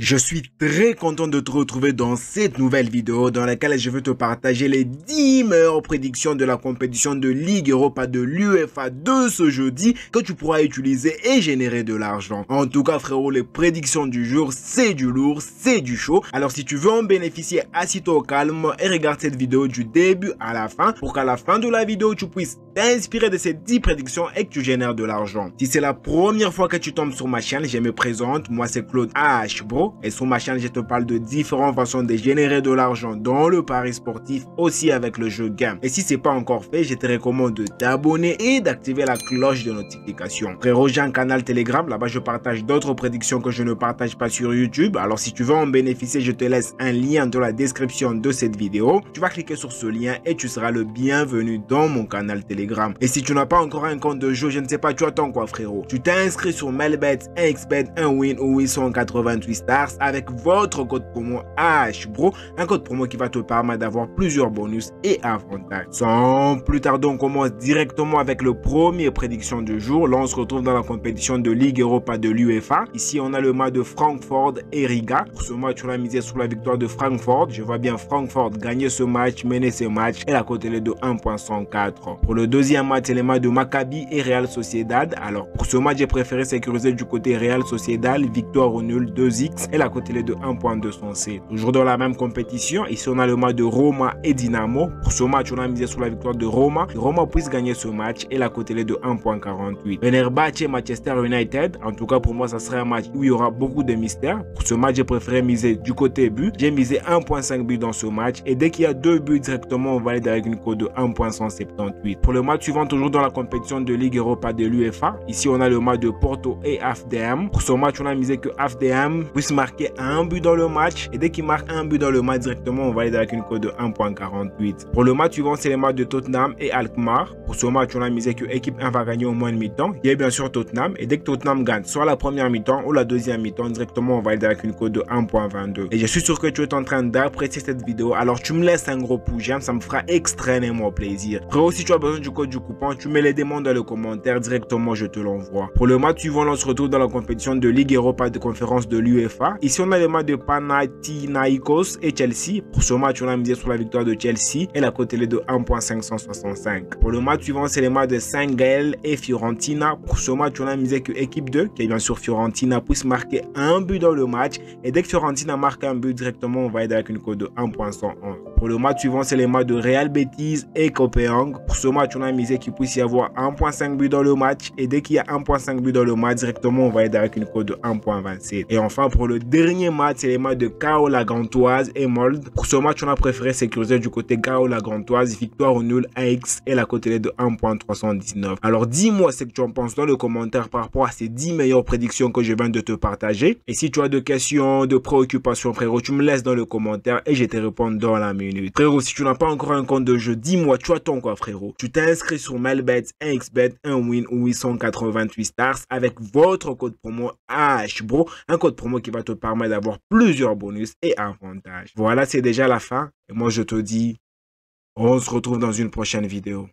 Je suis très content de te retrouver dans cette nouvelle vidéo dans laquelle je veux te partager les 10 meilleures prédictions de la compétition de Ligue Europa de l'UEFA de ce jeudi que tu pourras utiliser et générer de l'argent. En tout cas frérot, les prédictions du jour, c'est du lourd, c'est du chaud. Alors si tu veux en bénéficier, assis-toi au calme et regarde cette vidéo du début à la fin pour qu'à la fin de la vidéo, tu puisses t'inspirer de ces 10 prédictions et que tu génères de l'argent. Si c'est la première fois que tu tombes sur ma chaîne, je me présente, moi c'est Claude H Bro. Et sur ma chaîne, je te parle de différentes façons de générer de l'argent dans le pari sportif, aussi avec le jeu game. Et si c'est pas encore fait, je te recommande de t'abonner et d'activer la cloche de notification. Frérot, j'ai un canal Telegram, là-bas je partage d'autres prédictions que je ne partage pas sur YouTube. Alors si tu veux en bénéficier, je te laisse un lien dans la description de cette vidéo. Tu vas cliquer sur ce lien et tu seras le bienvenu dans mon canal Telegram. Et si tu n'as pas encore un compte de jeu, je ne sais pas, tu attends quoi frérot? Tu t'es inscrit sur Melbet, 1xBet, 1win ou 888 stars avec votre code promo HBRO, un code promo qui va te permettre d'avoir plusieurs bonus et avantages. Sans plus tarder, on commence directement avec le premier prédiction du jour. Là, on se retrouve dans la compétition de Ligue Europa de l'UEFA. Ici, on a le match de Francfort et Riga. Pour ce match, on a misé sur la victoire de Francfort. Je vois bien Francfort gagner ce match, mener ce match et la cote est de 1.104. Pour le deuxième match, c'est le match de Maccabi et Real Sociedad. Alors, pour ce match, j'ai préféré sécuriser du côté Real Sociedad, victoire au nul 2x. Et la cote est de 1.207. Toujours dans la même compétition, ici on a le match de Roma et Dynamo. Pour ce match, on a misé sur la victoire de Roma. Roma puisse gagner ce match et la cote est de 1.48. Fenerbahçe et Manchester United. En tout cas, pour moi, ça serait un match où il y aura beaucoup de mystères. Pour ce match, j'ai préféré miser du côté but. J'ai misé 1.5 buts dans ce match. Et dès qu'il y a 2 buts directement, on valide avec une cote de 1.178. Pour le match suivant, toujours dans la compétition de Ligue Europa de l'UEFA. Ici, on a le match de Porto et AFDM. Pour ce match, on a misé que AFDM puisse marquer un but dans le match et dès qu'il marque un but dans le match directement, on valide avec une cote de 1.48. Pour le match suivant, c'est le match de Tottenham et Alkmaar. Pour ce match, on a misé que équipe 1 va gagner au moins une mi-temps. Il y a bien sûr Tottenham et dès que Tottenham gagne soit la première mi-temps ou la deuxième mi-temps, directement on valide avec une cote de 1.22. Et je suis sûr que tu es en train d'apprécier cette vidéo, alors tu me laisses un gros pouce j'aime, ça me fera extrêmement plaisir. Frérot, si tu as besoin du code du coupon, tu me les demandes dans le commentaire, directement je te l'envoie. Pour le match suivant, on se retrouve dans la compétition de Ligue Europa de conférence de l'UEFA. Ici, on a le match de Panathinaikos et Chelsea. Pour ce match, on a misé sur la victoire de Chelsea et la cote est de 1.565. Pour le match suivant, c'est le match de Saint-Gaël et Fiorentina. Pour ce match, on a misé que équipe 2, qui est bien sûr Fiorentina, puisse marquer un but dans le match. Et dès que Fiorentina marque un but directement, on va être avec une cote de 1.111. Pour le match suivant, c'est le match de Real Betis et Copenhague. Pour ce match, on a misé qu'il puisse y avoir 1.5 but dans le match. Et dès qu'il y a 1.5 but dans le match, directement, on va être avec une cote de 1.27. Et enfin, pour le dernier match, c'est les matchs de KO la Gantoise et Molde. Pour ce match, on a préféré sécuriser du côté KO la Gantoise, victoire au nul 1x et la cote est de 1.319. Alors dis-moi ce que tu en penses dans le commentaire par rapport à ces 10 meilleures prédictions que je viens de te partager. Et si tu as des questions, de préoccupations frérot, tu me laisses dans le commentaire et je te réponds dans la minute. Frérot, si tu n'as pas encore un compte de jeu, dis-moi, tu attends quoi frérot? Tu t'es inscrit sur Melbet, 1xBet, 1win ou 888 stars avec votre code promo HBRO, un code promo qui va te permettre d'avoir plusieurs bonus et avantages. Voilà, c'est déjà la fin. Et moi, je te dis, on se retrouve dans une prochaine vidéo.